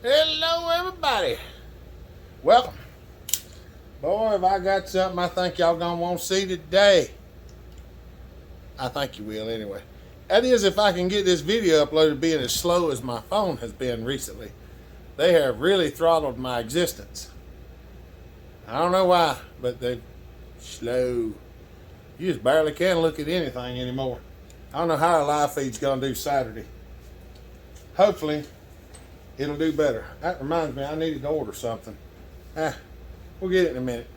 Hello everybody. Welcome. Boy, if I got something I think y'all gonna want to see today. I think you will anyway. That is if I can get this video uploaded being as slow as my phone has been recently. They have really throttled my existence. I don't know why, but they're slow. You just barely can look at anything anymore. I don't know how a live feed's gonna do Saturday. Hopefully it'll do better. That reminds me, I needed to order something. We'll get it in a minute.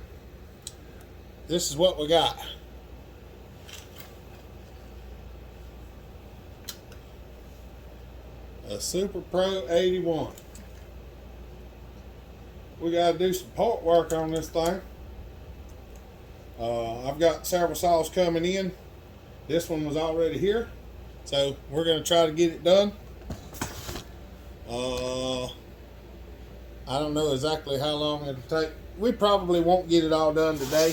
This is what we got. A Super Pro 81. We got to do some part work on this thing. I've got several saws coming in. This one was already here, so we're going to try to get it done. I don't know exactly how long it'll take. We probably won't get it all done today.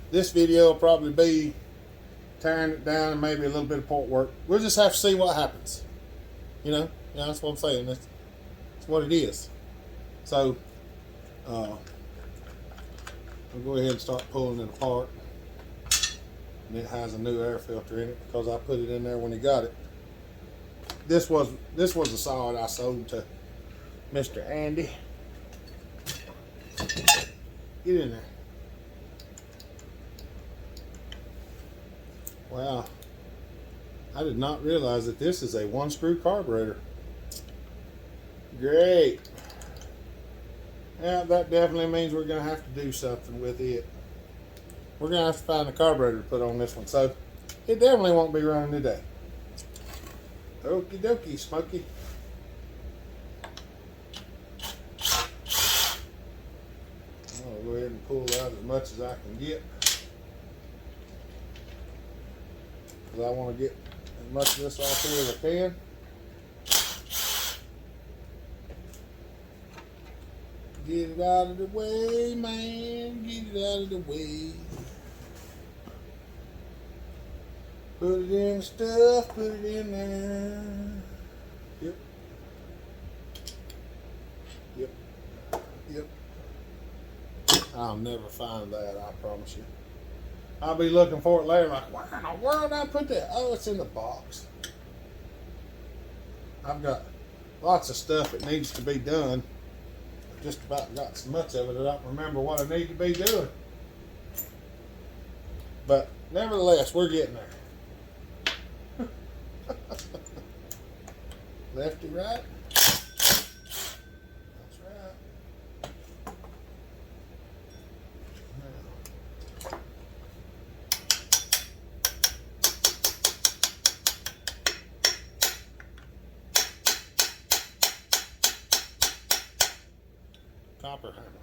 This video will probably be tearing it down and maybe a little bit of part work. We'll just have to see what happens. You know, that's what I'm saying. That's what it is. So, we'll go ahead and start pulling it apart. And it has a new air filter in it because I put it in there when he got it. This was a saw that I sold to Mr. Andy. Get in there. Wow. I did not realize that this is a one-screw carburetor. Great. Yeah, that definitely means we're going to have to do something with it. We're going to have to find a carburetor to put on this one. So, it definitely won't be running today. Okie dokie, Smokey. I'll go ahead and pull out as much as I can get. Because I want to get as much of this off here as I can. Get it out of the way, man. Get it out of the way. Put it in stuff, put it in there. Yep. Yep. Yep. I'll never find that, I promise you. I'll be looking for it later like, where in the world did I put that? Oh, it's in the box. I've got lots of stuff that needs to be done. I've just about got so much of it I don't remember what I need to be doing. But nevertheless, we're getting there. Lefty right. That's right. Now. Copper hammer.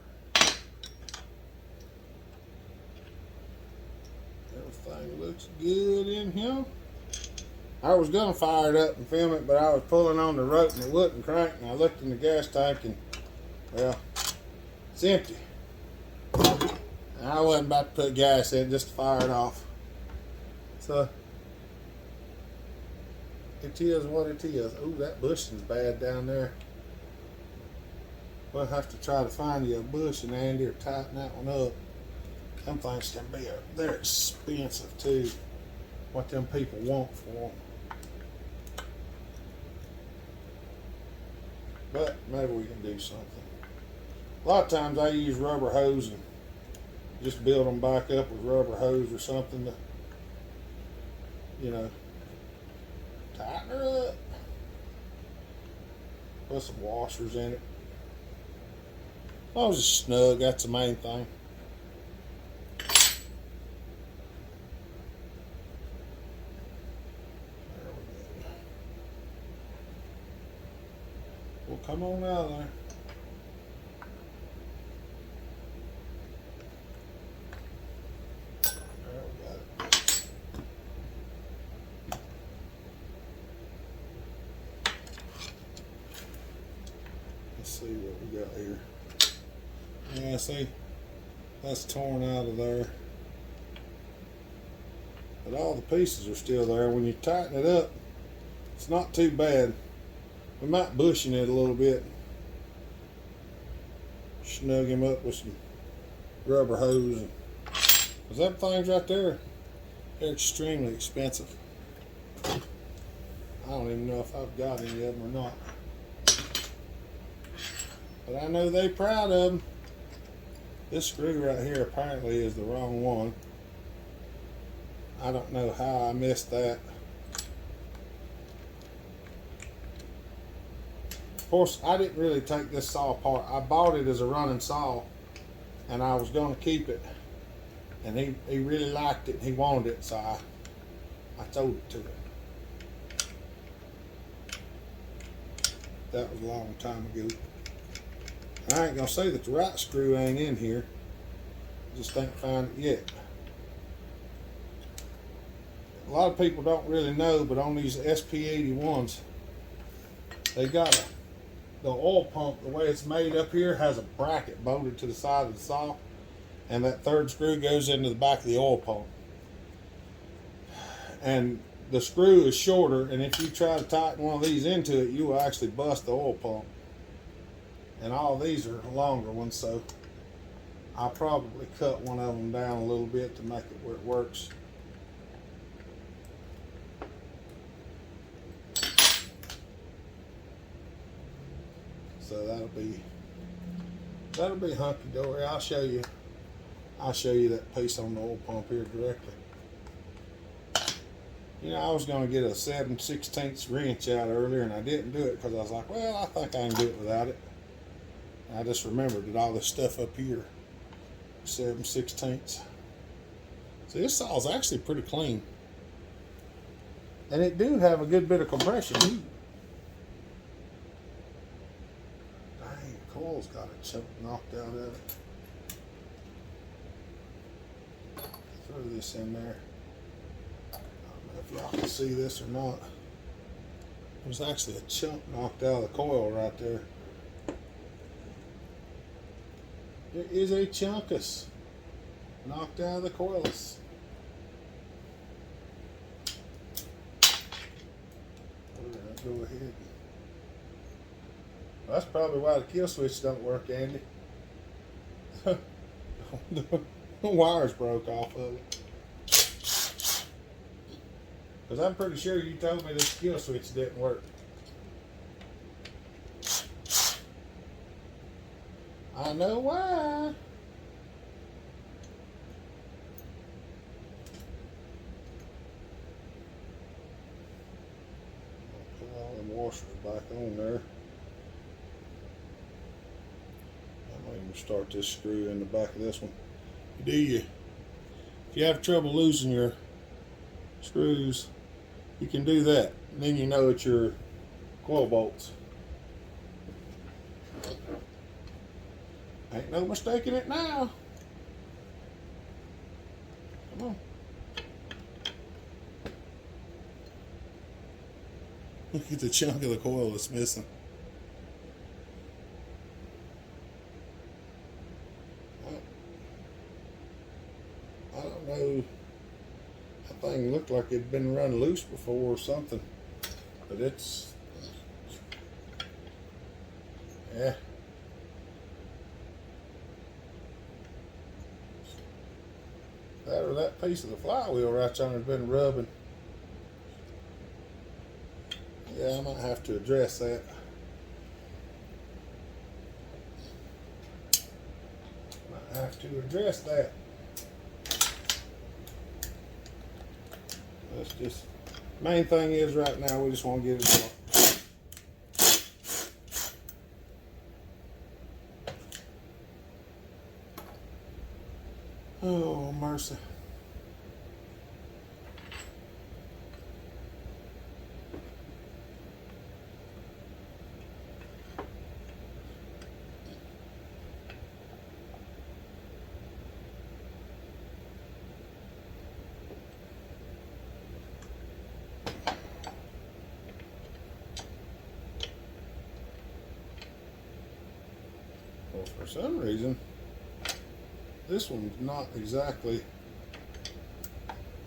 Everything looks good in here. I was going to fire it up and film it, but I was pulling on the rope and it wouldn't crank, and I looked in the gas tank and, well, it's empty. And I wasn't about to put gas in just to fire it off. So, it is what it is. Ooh, that bushing's bad down there. We'll have to try to find you a bushing, Andy, or tighten that one up. Them things can be, they're expensive too. What them people want for them. But maybe we can do something. A lot of times I use rubber hose and just build them back up with rubber hose or something to, you know, tighten her up. Put some washers in it. As long as it's snug, that's the main thing. Well, come on out of there. There we got it. Let's see what we got here. Yeah, see, that's torn out of there. But all the pieces are still there. When you tighten it up, it's not too bad. We might bushing it a little bit. Snug him up with some rubber hose. Because them things right there, they're extremely expensive. I don't even know if I've got any of them or not. But I know they're proud of them. This screw right here apparently is the wrong one. I don't know how I missed that. Of course, I didn't really take this saw apart. I bought it as a running saw, and I was going to keep it. And he really liked it. He wanted it, so I told it to him. That was a long time ago. I ain't gonna say that the right screw ain't in here. I just ain't found it yet. A lot of people don't really know, but on these SP81s, they got the oil pump, the way it's made up here, has a bracket bolted to the side of the saw, and that third screw goes into the back of the oil pump. And the screw is shorter, and if you try to tighten one of these into it, you will actually bust the oil pump. And all these are longer ones, so I'll probably cut one of them down a little bit to make it where it works. So that'll be hunky dory. I'll show you that piece on the oil pump here directly. You know, I was going to get a 7/16 wrench out earlier, and I didn't do it because I was like, well, I think I can do it without it. And I just remembered that all this stuff up here, 7/16. So this saw's actually pretty clean. And it do have a good bit of compression. Dang, the coil's got a chunk knocked out of it. Throw this in there. If y'all can see this or not, there's actually a chunk knocked out of the coil right there. There is a chunkus knocked out of the coils. We're gonna go ahead. Well, that's probably why the kill switch don't work, Andy. The wires broke off of it. Because I'm pretty sure you told me this kill switch didn't work. I know why. Put all them washers back on there. I'm going to start this screw in the back of this one. If you have trouble losing your screws, you can do that, and then you know it's your coil bolts. Ain't no mistaking it now. Come on. Look at the chunk of the coil that's missing. I don't know. That thing looked like it'd been run loose before or something, but it's, yeah. That or that piece of the flywheel right there has been rubbing. Yeah, I might have to address that. Might have to address that. That's just, main thing is right now we just want to get it done. Oh, mercy. Well, for some reason, this one's not exactly,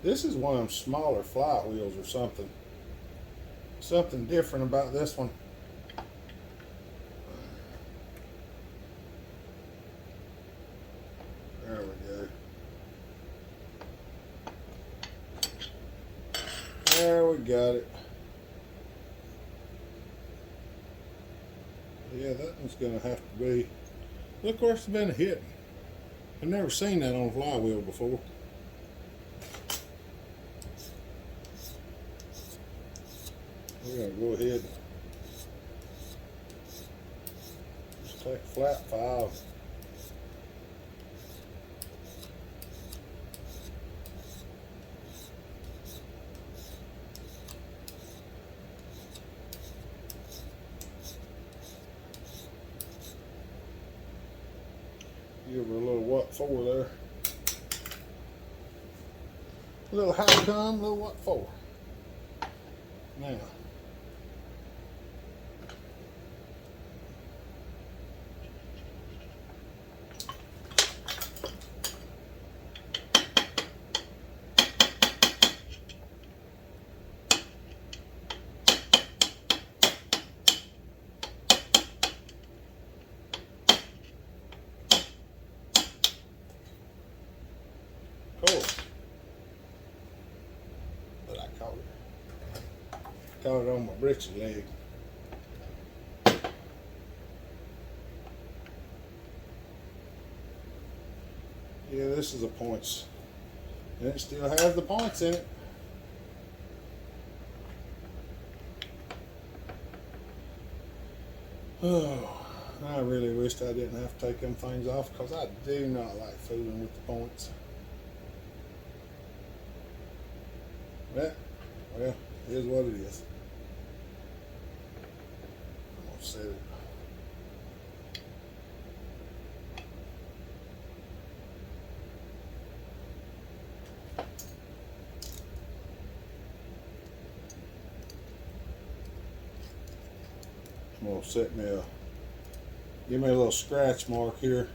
this is one of them smaller flywheels or something. Something different about this one. got it. Yeah, that one's gonna have to be. Look where it's been hitting. I've never seen that on a flywheel before. We're gonna go ahead and just take a flat file. Give her a little what for there. A little how come, a little what for. Now. Cool. But I caught it. Caught it on my britches leg. Yeah, this is a points. And it still has the points in it. Oh, I really wished I didn't have to take them things off because I do not like fooling with the points. But, well, it is what it is. I'm going to set it. I'm going to set me give me a little scratch mark here.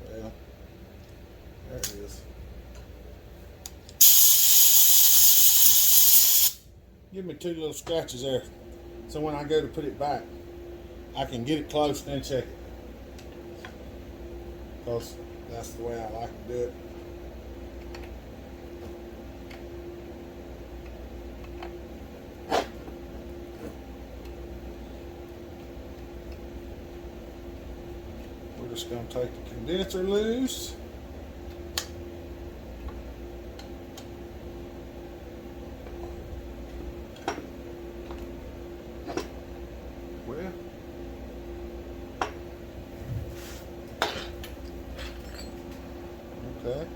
Well, there it is. Give me 2 little scratches there, so when I go to put it back, I can get it close and then check it. Because that's the way I like to do it. We're just going to take the condenser loose. Well, okay.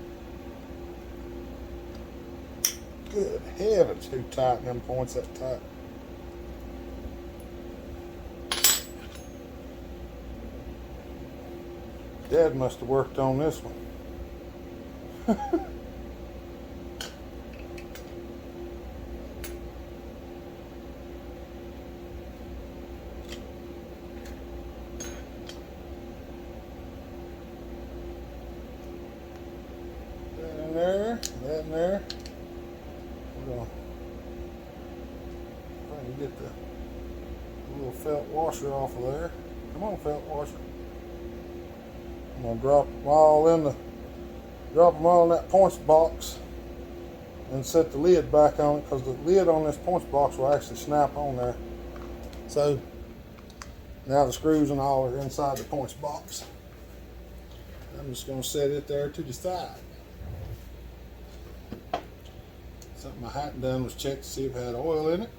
Good heavens, who tightened them points that tight? Dad must have worked on this one. That in there, that in there. We're gonna try to get the little felt washer off of there. Come on, felt washer. I'm gonna drop them all in that points box and set the lid back on it because the lid on this points box will actually snap on there. So now the screws and all are inside the points box. I'm just gonna set it there to the side. Something I hadn't done was check to see if it had oil in it.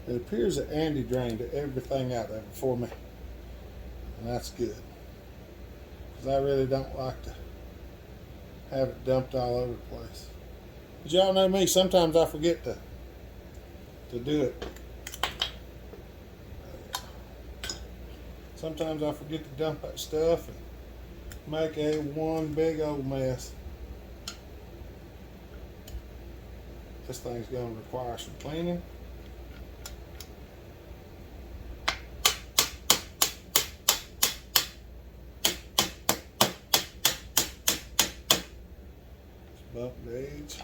It appears that Andy drained everything out there before me, and that's good, because I really don't like to have it dumped all over the place. But y'all know me, sometimes I forget to do it. Sometimes I forget to dump that stuff and make one big old mess. This thing's going to require some cleaning. Bump gauge.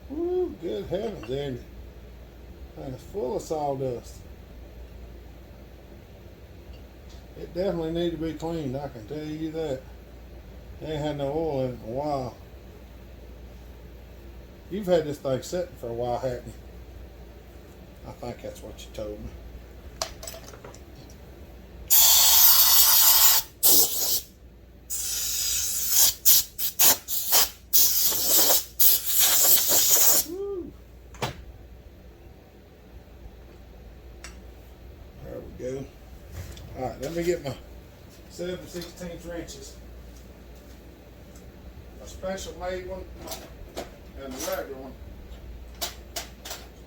Woo. good heavens, Andy. And it's full of sawdust. It definitely needs to be cleaned, I can tell you that. They ain't had no oil in it in a while. You've had this thing sitting for a while, haven't you? I think that's what you told me. Woo. There we go. Alright, let me get my 7/16 wrenches. A special made one and the regular one.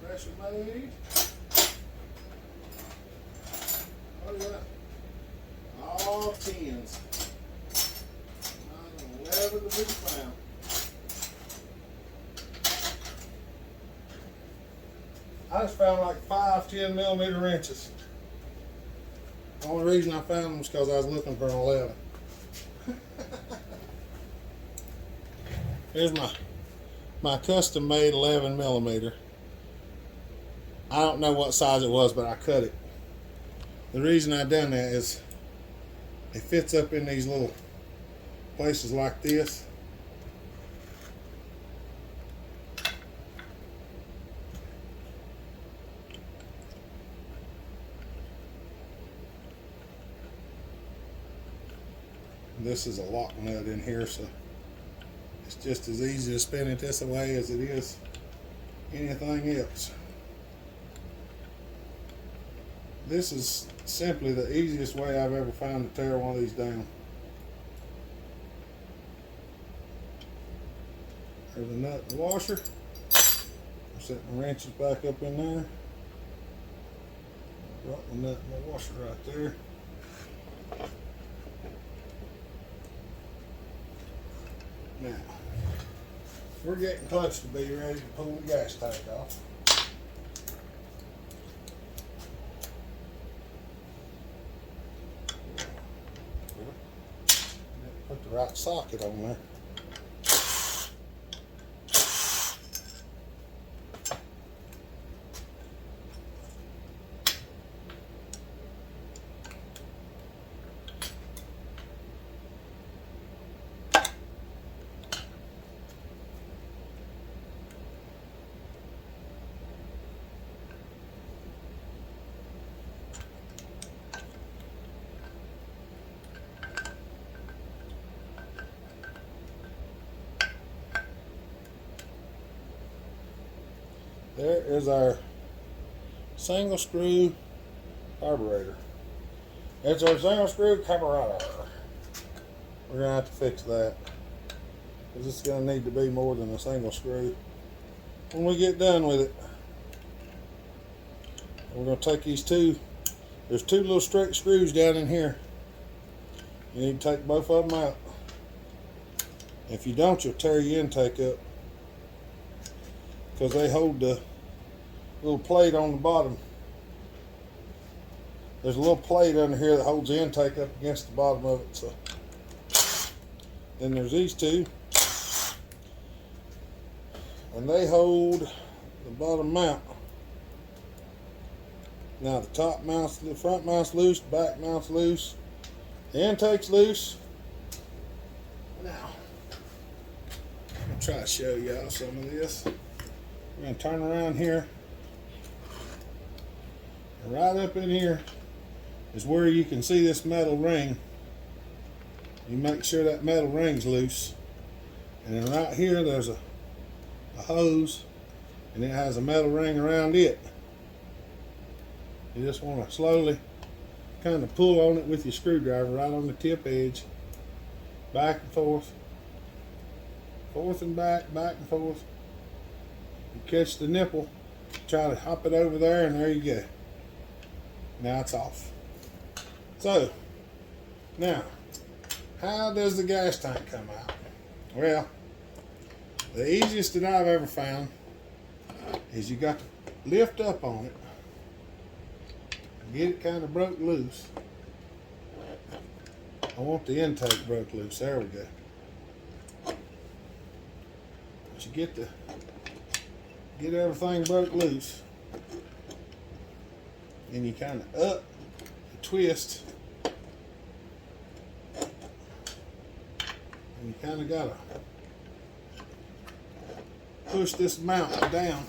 Special made. Oh yeah. All 10s. Never to be found. I just found like 5 10mm wrenches. The only reason I found them was because I was looking for an 11. Here's my custom made 11mm. I don't know what size it was, but I cut it. The reason I done that is it fits up in these little places like this. This is a lock nut in here, so it's just as easy to spin it this way as it is anything else. This is simply the easiest way I've ever found to tear one of these down. There's a nut and washer. I'm setting the wrenches back up in there. Drop the nut and the washer right there. Now, we're getting close to be ready to pull the gas tank off. Put the right socket on there. There is our single screw carburetor. It's our single screw carburetor. We're going to have to fix that because it's going to need to be more than a single screw when we get done with it. We're going to take these two. There's 2 little straight screws down in here. You need to take both of them out. If you don't, you'll tear your intake up because they hold the little plate on the bottom. There's a little plate under here that holds the intake up against the bottom of it. So then there's these 2, and they hold the bottom mount. Now the top mount's, the front mount's loose, the back mount's loose, the intake's loose. Now I'm gonna try to show y'all some of this. We're going to turn around here, and right up in here is where you can see this metal ring. You make sure that metal ring's loose, and then right here there's a hose, and it has a metal ring around it. You just want to slowly kind of pull on it with your screwdriver right on the tip edge, back and forth, forth and back, back and forth. You catch the nipple, try to hop it over there, and there you go. Now it's off. So, now, how does the gas tank come out? Well, the easiest that I've ever found is you got to lift up on it and get it kind of broke loose. I want the intake broke loose. There we go. But you get get everything broke loose. And you kind of up, twist, and you kind of gotta push this mount down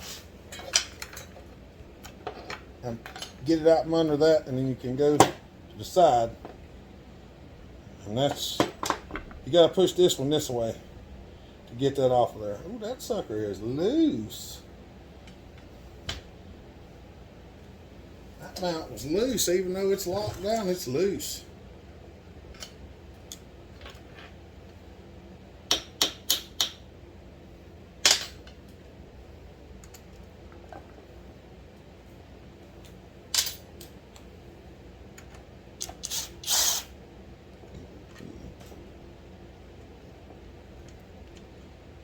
and get it out from under that, and then you can go to the side. And that's, you gotta push this one this way to get that off of there. Oh, that sucker is loose. That mount was loose, even though it's locked down, it's loose.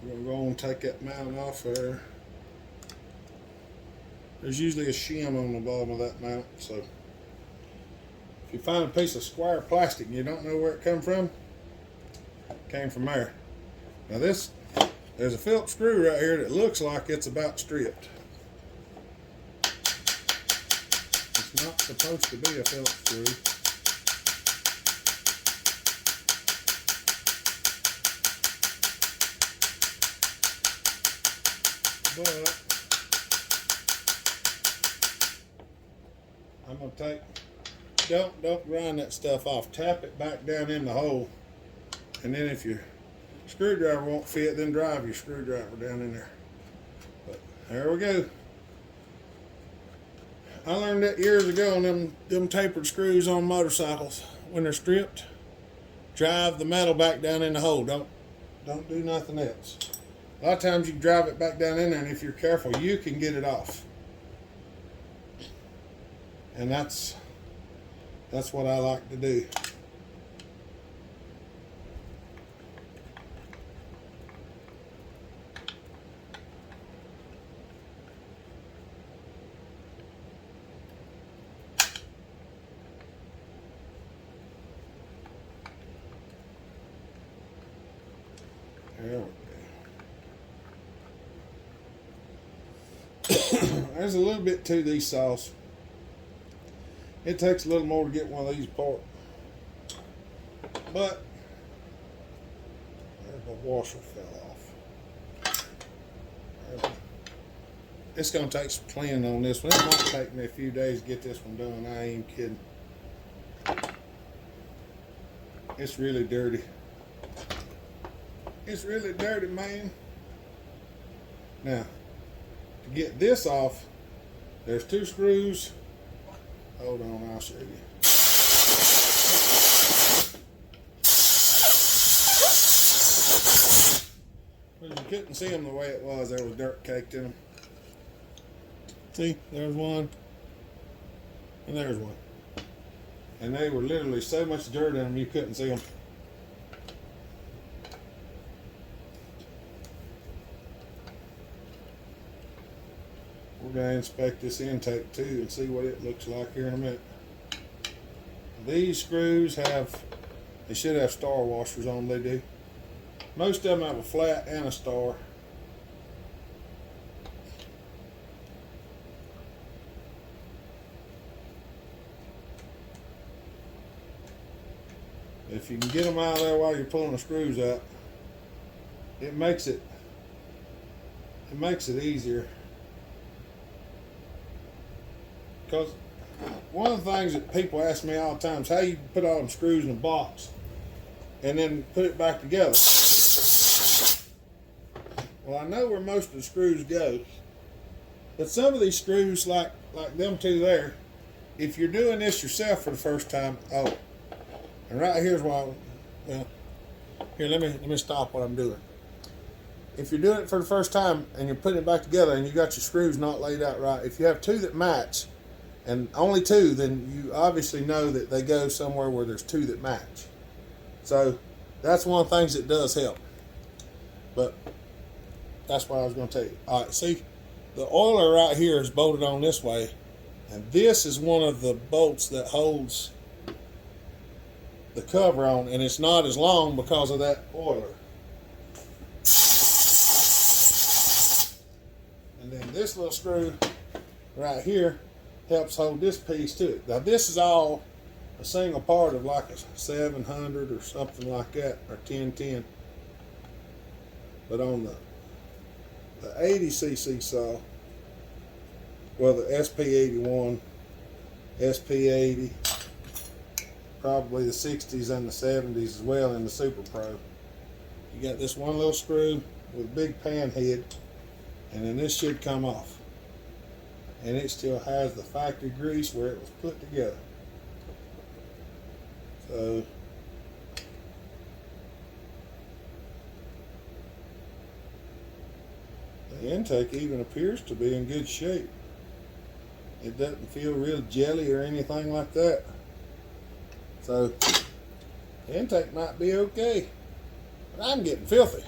We're going to go and take that mount off there. There's usually a shim on the bottom of that mount, so if you find a piece of square plastic and you don't know where it came from, it came from there. Now there's a Phillips screw right here that looks like it's about stripped. It's not supposed to be a Phillips screw. But I'm gonna take, don't grind that stuff off. Tap it back down in the hole, and then if your screwdriver won't fit, then drive your screwdriver down in there. But there we go. I learned that years ago on them tapered screws on motorcycles. When they're stripped, drive the metal back down in the hole. Don't do nothing else. A lot of times you can drive it back down in there, and if you're careful, you can get it off. And that's what I like to do. There we go. There's a little bit to these saws. It takes a little more to get one of these apart. But there's my washer fell off. It's going to take some cleaning on this one. It might take me a few days to get this one done. I ain't kidding. It's really dirty. It's really dirty, man. Now, to get this off, there's two screws. Hold on, I'll show you. Well, you couldn't see them the way it was. There was dirt caked in them. See, there's one, and there's one. And they were literally so much dirt in them you couldn't see them. We're going to inspect this intake too and see what it looks like here in a minute. These screws they should have star washers on them, they do. Most of them have a flat and a star. If you can get them out of there while you're pulling the screws out, it makes it easier. Because one of the things that people ask me all the time is how you put all them screws in a box and then put it back together. Well, I know where most of the screws go, but some of these screws, like them two there, if you're doing this yourself for the first time, and right here's why. Well, here, let me stop what I'm doing. If you're doing it for the first time and you're putting it back together and you got your screws not laid out right, if you have two that match, and only two, then you obviously know that they go somewhere where there's two that match. So that's one of the things that does help. But that's what I was going to tell you. All right, see, the oiler right here is bolted on this way, and this is one of the bolts that holds the cover on, and it's not as long because of that oiler. And then this little screw right here helps hold this piece to it. Now this is all a single part of like a 700 or something like that, or 1010. But on the 80cc saw, well, the SP81, SP80, probably the 60s and the 70s as well in the Super Pro, you got this one little screw with a big pan head, and then this should come off. And it still has the factory grease where it was put together. So the intake even appears to be in good shape. It doesn't feel real jelly or anything like that. So the intake might be okay, but I'm getting filthy.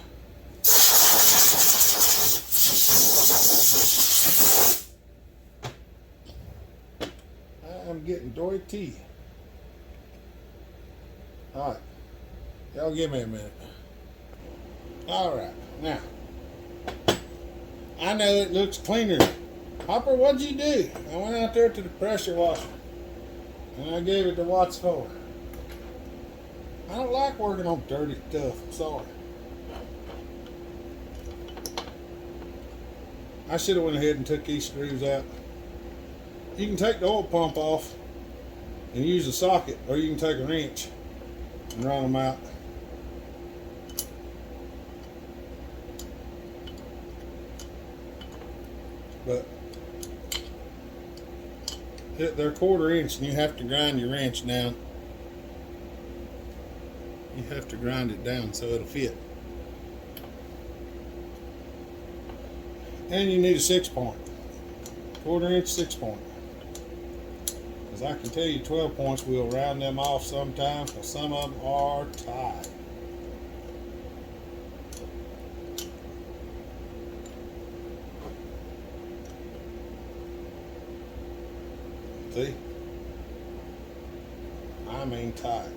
I'm getting dirty. Alright, y'all give me a minute. Alright, now, I know it looks cleaner. Hopper, what'd you do? I went out there to the pressure washer and I gave it the Watts 4. I don't like working on dirty stuff, sorry. I should have went ahead and took these screws out. You can take the oil pump off and use a socket, or you can take a wrench and run them out. But they're 1/4 inch, and you have to grind your wrench down. You have to grind it down so it'll fit. And you need a 6-point, 1/4 inch 6-point. As I can tell you, 12 points will round them off sometimes, because some of them are tight. See? I mean tight.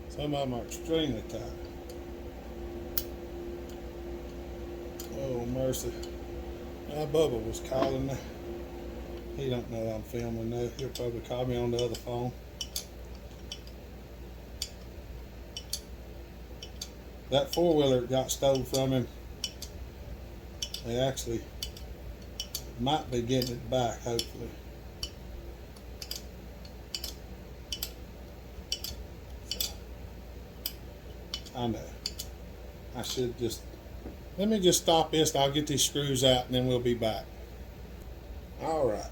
Some of them are extremely tight. Oh, mercy. Bubba was calling me. He don't know I'm filming now. He'll probably call me on the other phone. That 4-wheeler got stole from him. They actually might be getting it back, hopefully. I know. I should just... Let me just stop this and I'll get these screws out and then we'll be back. Alright.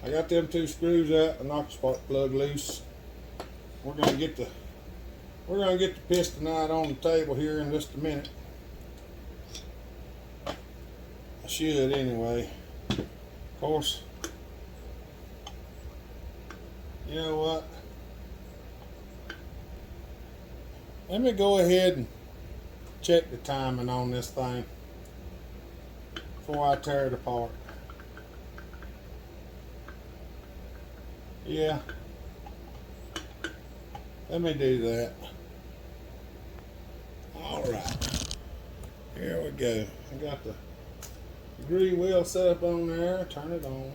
I got them 2 screws out and knocked the spark plug loose. We're gonna get the pistonite on the table here in just a minute. I should anyway. Of course, you know what? Let me go ahead and check the timing on this thing before I tear it apart. Yeah, let me do that. Alright, here we go. I got the degree wheel set up on there. Turn it on.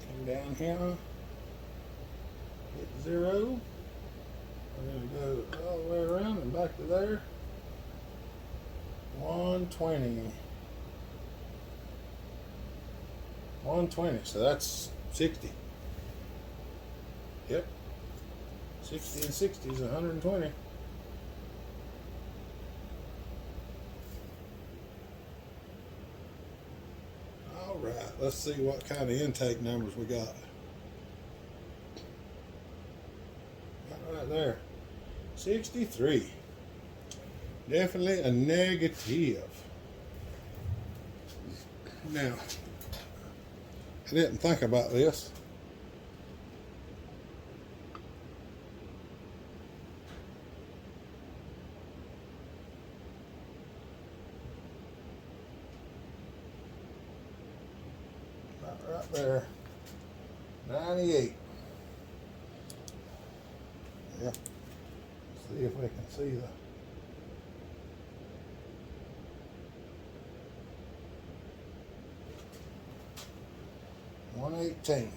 Come down here. Hit 0. We're going to go all the way around and back to there. 120. 120, so that's 60. Yep. 60 and 60 is 120. Alright, let's see what kind of intake numbers we got. Right there. 63. Definitely a negative. Now, I didn't think about this. Right there. 98. Yeah. See if we can see the 118.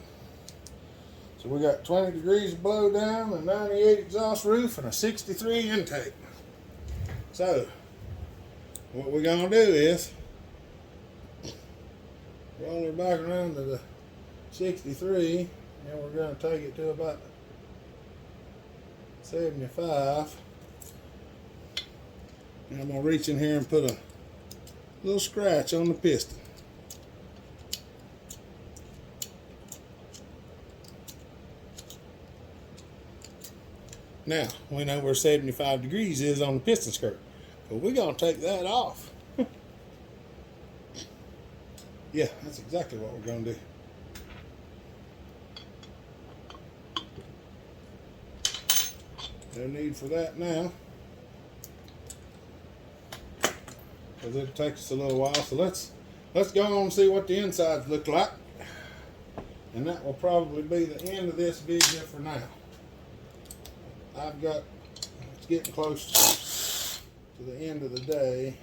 So we got 20 degrees of blow down, a 98 exhaust roof, and a 63 intake. So what we're gonna do is roll it back around to the 63, and we're gonna take it to about 75. And I'm gonna reach in here and put a little scratch on the piston. Now, we know where 75 degrees is on the piston skirt, but we're gonna take that off. Yeah, that's exactly what we're gonna do. No need for that now, because it'll take us a little while. So let's go on and see what the insides look like, and that will probably be the end of this video for now. It's getting close to the end of the day.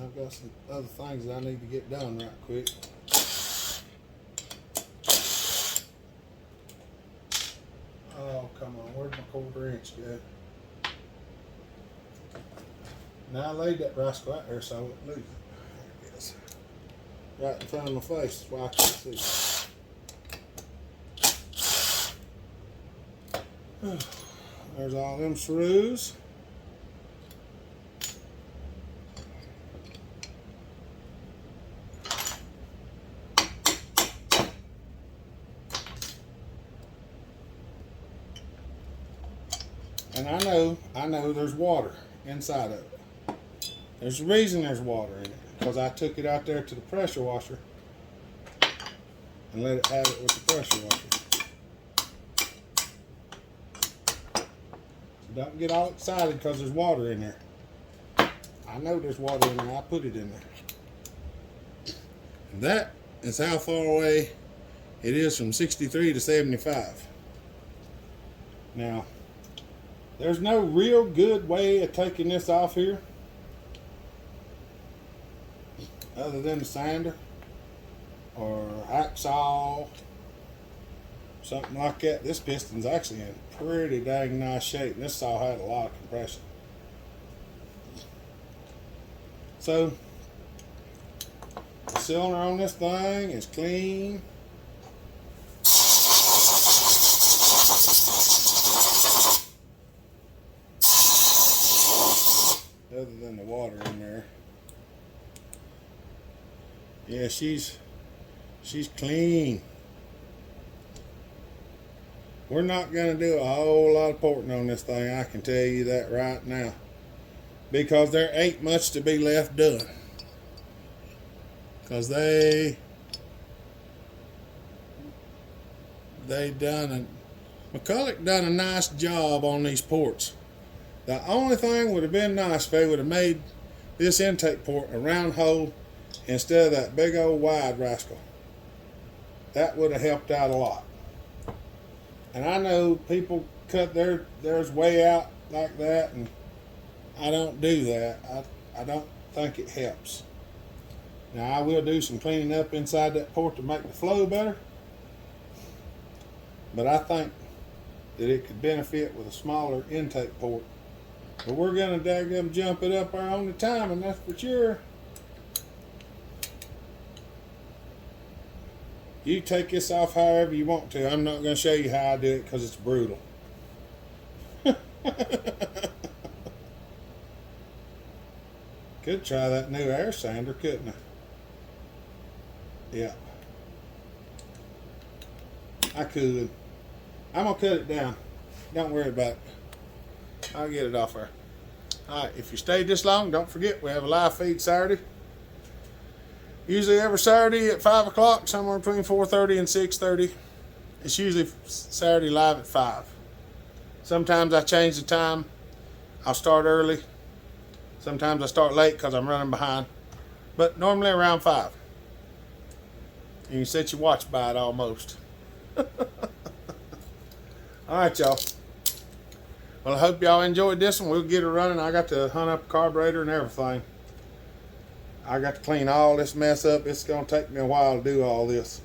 I've got some other things that I need to get done right quick. Oh, come on, where'd my quarter inch go? Now I laid that rascal out there so I wouldn't lose it. There it is. Right in front of my face, that's why I can't see. There's all them screws. And I know there's water inside of it. There's a reason there's water in it, because I took it out there to the pressure washer and let it have it with the pressure washer. So don't get all excited because there's water in there. I know there's water in there. I put it in there. And that is how far away it is from 63 to 75. Now, there's no real good way of taking this off here other than the sander or hacksaw, something like that. This piston's actually in pretty dang nice shape, and this saw had a lot of compression. So the cylinder on this thing is clean. Other than the water in there. Yeah, she's clean. We're not going to do a whole lot of porting on this thing, I can tell you that right now, because there ain't much to be left done. Because Mcculloch done a nice job on these ports. The only thing would have been nice if they would have made this intake port a round hole instead of that big old wide rascal. That would have helped out a lot. And I know people cut theirs way out like that, and I don't do that. I don't think it helps. Now I will do some cleaning up inside that port to make the flow better, but I think that it could benefit with a smaller intake port. But we're gonna daggum jump it up our own time, and that's for sure. You take this off however you want to. I'm not going to show you how I do it because it's brutal. Could try that new air sander, couldn't I? Yeah. I could. I'm going to cut it down. Don't worry about it. I'll get it off there. Alright, if you stayed this long, don't forget we have a live feed Saturday. Usually every Saturday at 5 o'clock, somewhere between 4:30 and 6:30. It's usually Saturday live at 5. Sometimes I change the time. I'll start early. Sometimes I start late because I'm running behind. But normally around 5. And you set your watch by it almost. Alright, y'all. Well, I hope y'all enjoyed this one. We'll get it running. I got to hunt up a carburetor and everything. I got to clean all this mess up. It's going to take me a while to do all this.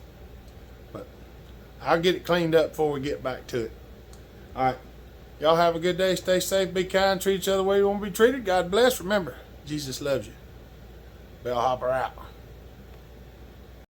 I'll get it cleaned up before we get back to it. All right. Y'all have a good day. Stay safe. Be kind. Treat each other the way you want to be treated. God bless. Remember, Jesus loves you. Bellhopper out.